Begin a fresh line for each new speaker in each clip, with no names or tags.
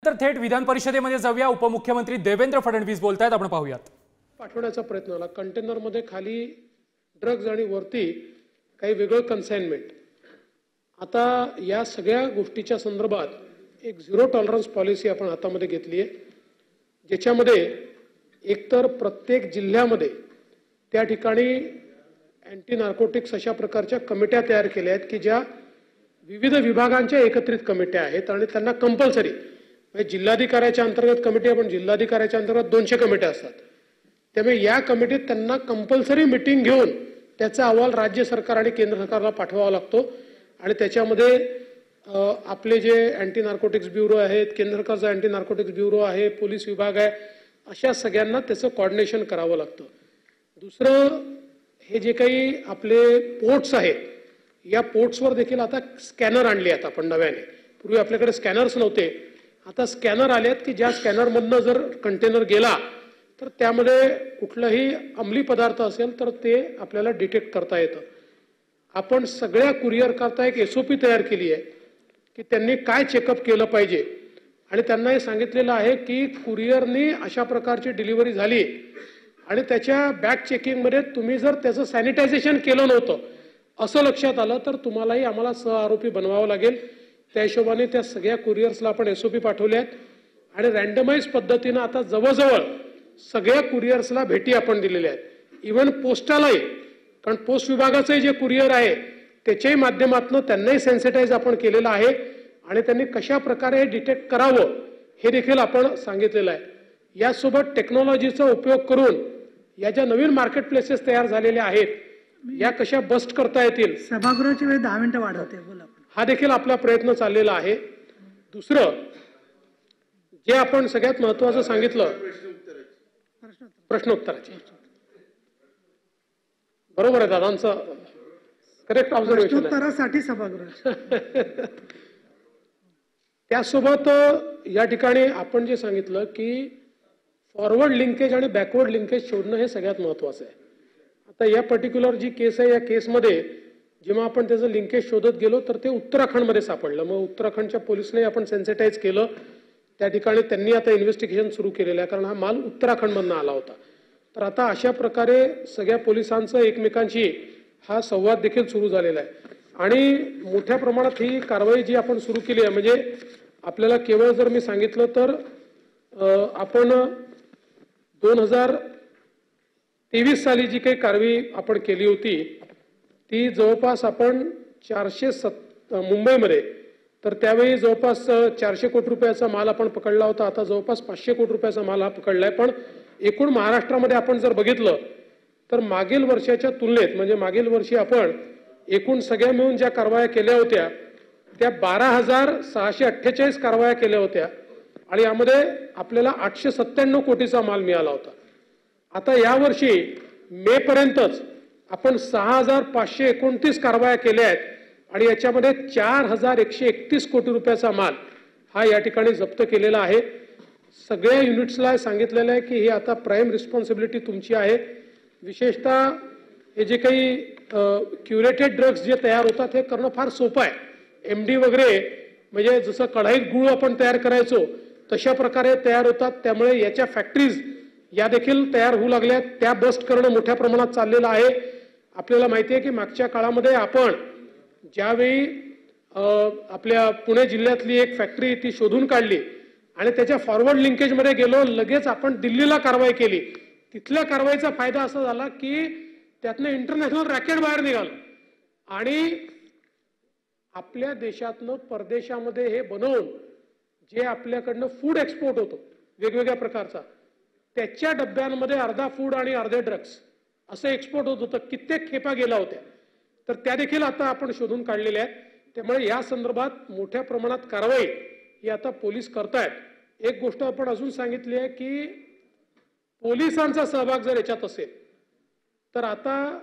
तर थेट विधान परिषदेमध्ये जाऊया. उपमुख्यमंत्री देवेंद्र फडणवीस बोलतायत, आपण पाहूयात.
पाठवण्याचा प्रयत्न झाला. कंटेनरमध्ये खाली ड्रग्ज आणि वरती काही वेगळं कन्साइनमेंट. आता या सगळ्या गोष्टीच्या संदर्भात एक झिरो टॉलरन्स पॉलिसी आपण हातामध्ये घेतली आहे, ज्याच्यामध्ये एकतर प्रत्येक जिल्ह्यामध्ये त्या ठिकाणी अँटी नार्कोटिक्स अशा प्रकारच्या कमिट्या तयार केल्या आहेत की ज्या विविध विभागांच्या एकत्रित कमिट्या आहेत आणि त्यांना कंपल्सरी म्हणजे जिल्हाधिकाऱ्याच्या अंतर्गत कमिटी, आपण जिल्हाधिकाऱ्याच्या अंतर्गत 200 कमिट्या असतात. त्यामुळे या कमिटीत त्यांना कंपल्सरी मीटिंग घेऊन त्याचा अहवाल राज्य सरकार आणि केंद्र सरकारला पाठवावा लागतो आणि त्याच्यामध्ये आपले जे अँटी नार्कोटिक्स ब्युरो आहेत, केंद्र सरकारचा अँटी नार्कोटिक्स ब्युरो आहे, पोलीस विभाग आहे, अशा सगळ्यांना त्याचं कोऑर्डिनेशन करावं लागतं. दुसरं, हे जे काही आपले पोर्ट्स आहेत, या पोर्ट्सवर देखील आता स्कॅनर आणले आहेत आपण नव्याने. पूर्वी आपल्याकडे स्कॅनर्स नव्हते, आता स्कॅनर आले आहेत की ज्या स्कॅनरमधनं जर कंटेनर गेला तर त्यामध्ये कुठलाही अंमली पदार्थ असेल तर ते आपल्याला डिटेक्ट करता येतं. आपण सगळ्या कुरिअर करता एक SOP तयार केली आहे की त्यांनी काय चेकअप केलं पाहिजे आणि त्यांना हे सांगितलेलं आहे की कुरिअरनी अशा प्रकारची डिलिव्हरी झाली आणि त्याच्या बॅग चेकिंगमध्ये तुम्ही जर त्याचं सॅनिटायझेशन केलं नव्हतं असं लक्षात आलं तर तुम्हालाही आम्हाला सहआरोपी बनवावं लागेल. त्या हिशोबाने त्या सगळ्या कुरिअर्सला आपण SOP पाठवले आहेत आणि रँडमाइज पद्धतीनं आता जवळजवळ सगळ्या कुरिअर्सला भेटी आपण दिलेल्या आहेत. इव्हन पोस्टालाही, कारण पोस्ट विभागाचंही जे कुरिअर आहे त्याच्याही माध्यमातून त्यांनाही सेन्सिटाईज आपण केलेलं आहे आणि त्यांनी कशा प्रकारे हे डिटेक्ट करावं हे देखील आपण सांगितलेलं आहे. यासोबत टेक्नॉलॉजीचा उपयोग करून या ज्या नवीन मार्केट प्लेसेस तयार झालेल्या आहेत या कशा बस्ट करता येतील.
सभागृहाची वेळ 10 मिनिटं वाढवते, बोला.
हा देखील आपला प्रयत्न चाललेला आहे. दुसरं जे आपण सगळ्यात महत्वाचं सांगितलं, प्रश्नोत्तराचे. बरोबर आहे दादांचं, करेक्ट ऑब्झर्वेशन.
प्रश्नोत्तरासाठी सभागृह.
त्यासोबत या ठिकाणी आपण जे सांगितलं की फॉरवर्ड लिंकेज आणि बॅकवर्ड लिंकेज शोधणं हे सगळ्यात महत्वाचं आहे. आता या पर्टिक्युलर जी केस आहे, या केसमध्ये जेव्हा आपण त्याचं लिंकेज शोधत गेलो तर ते उत्तराखंडमध्ये सापडलं. मग उत्तराखंडच्या पोलिसने आपण सेन्सिटाईज केलं. त्या ठिकाणी त्यांनी आता इन्व्हेस्टिगेशन सुरू केलेलं आहे, कारण हा माल उत्तराखंडमधून आला होता. तर आता अशा प्रकारे सगळ्या पोलिसांचं एकमेकांशी हा संवाद देखील सुरू झालेला आहे आणि मोठ्या प्रमाणात ही कारवाई जी आपण सुरू केली आहे, म्हणजे आपल्याला केवळ जर मी सांगितलं तर आपण 2023 साली जी काही कारवाई आपण केली होती ती जवळपास आपण 407 मुंबईमध्ये, तर त्यावेळी जवळपास 400 कोटी रुपयाचा माल आपण पकडला होता. आता जवळपास 500 कोटी रुपयाचा माल हा पकडलाय. पण एकूण महाराष्ट्रामध्ये आपण जर बघितलं तर मागील वर्षाच्या तुलनेत, म्हणजे मागील वर्षी आपण एकूण सगळ्या मिळून ज्या कारवाया केल्या होत्या त्या 12,648 कारवाया केल्या होत्या आणि यामध्ये आपल्याला 897 कोटीचा माल मिळाला होता. आता यावर्षी मे पर्यंतच आपण 6,529 कारवाया केल्या आहेत आणि याच्यामध्ये 4,131 कोटी रुपयाचा माल हा या ठिकाणी जप्त केलेला आहे. सगळ्या युनिट्सला सांगितलेलं आहे की ही आता प्राईम रिस्पॉन्सिबिलिटी तुमची आहे. विशेषतः हे जे काही क्युरेटेड ड्रग्ज जे तयार होतात हे करणं फार सोपं आहे. MD वगैरे म्हणजे जसं कढाईत गुळ आपण तयार करायचो तशा प्रकारे तयार होतात. त्यामुळे याच्या फॅक्टरीज या देखील तयार होऊ लागल्यात. त्या बस्ट करणं मोठ्या प्रमाणात चाललेलं आहे. आपल्याला माहिती आहे की मागच्या काळामध्ये आपण ज्यावेळी आपल्या पुणे जिल्ह्यातली एक फॅक्टरी ती शोधून काढली आणि त्याच्या फॉरवर्ड लिंकेजमध्ये गेलो, लगेच आपण दिल्लीला कारवाई केली. तिथल्या कारवाईचा फायदा असा झाला की त्यातनं इंटरनॅशनल रॅकेट बाहेर निघालं आणि आपल्या देशातनं परदेशामध्ये हे बनवून जे आपल्याकडनं फूड एक्सपोर्ट होतो वेगवेगळ्या प्रकारचा, त्याच्या डब्यांमध्ये अर्धा फूड आणि अर्धे ड्रग्स असं एक्सपोर्ट होत होतं. कित्येक खेपा गेला होत्या. तर त्या देखील आता आपण शोधून काढलेल्या आहेत. त्यामुळे या संदर्भात मोठ्या प्रमाणात कारवाई ही आता पोलीस करतायत. एक गोष्ट आपण अजून सांगितली आहे की पोलिसांचा सहभाग जर याच्यात असेल तर आता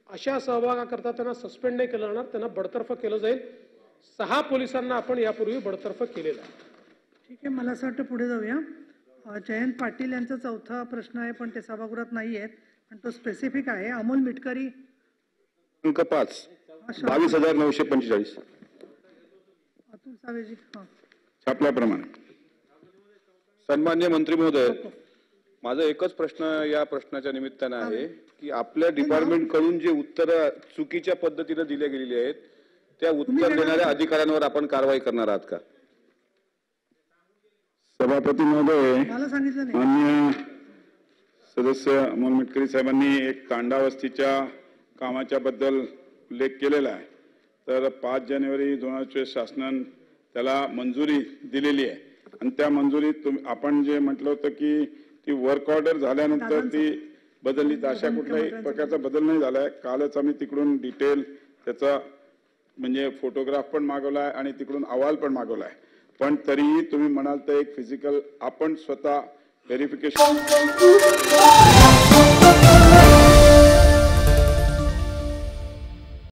अशा सहभागाकरता त्यांना सस्पेंड नाही केलं जाणार, त्यांना बडतर्फ केलं जाईल. 6 पोलिसांना आपण यापूर्वी बडतर्फ केलेलं आहे.
ठीक आहे, मला असं वाटतं पुढे जाऊया. जयंत पाटील यांचा चौथा प्रश्न आहे पण ते सभागृहात नाही आहेत, पण तो स्पेसिफिक आहे. अमोल मिटकरी,
अंक 5, 22,945.
अतुल सावेजी.
छापल्याप्रमाणे सन्मान्य मंत्री महोदय, माझा एकच प्रश्न या प्रश्नाच्या निमित्तानं आहे की आपल्या डिपार्टमेंट कडून जे उत्तर चुकीच्या पद्धतीने दिले गेलेली आहेत त्या उत्तर देणाऱ्या अधिकाऱ्यांवर आपण कारवाई करणार आहात का?
सभापती महोदय,
मला सांगितलं नाही.
माननीय सदस्य अमोल मिटकरी साहेबांनी एक तांडावस्तीच्या कामाच्या बद्दल उल्लेख केलेला आहे. तर 5 जानेवारी 2024 शासनाने त्याला मंजुरी दिलेली आहे आणि त्या मंजुरीत आपण जे म्हटलं होतं की ती वर्क ऑर्डर झाल्यानंतर ती बदलली, तर अशा कुठल्याही प्रकारचा बदल नाही झालाय. कालच आम्ही तिकडून डिटेल त्याचा म्हणजे फोटोग्राफ पण मागवलाय आणि तिकडून अहवाल पण मागवलाय. पण तरीही तुम्ही म्हणाल तर एक फिजिकल आपण स्वतः व्हेरिफिकेशन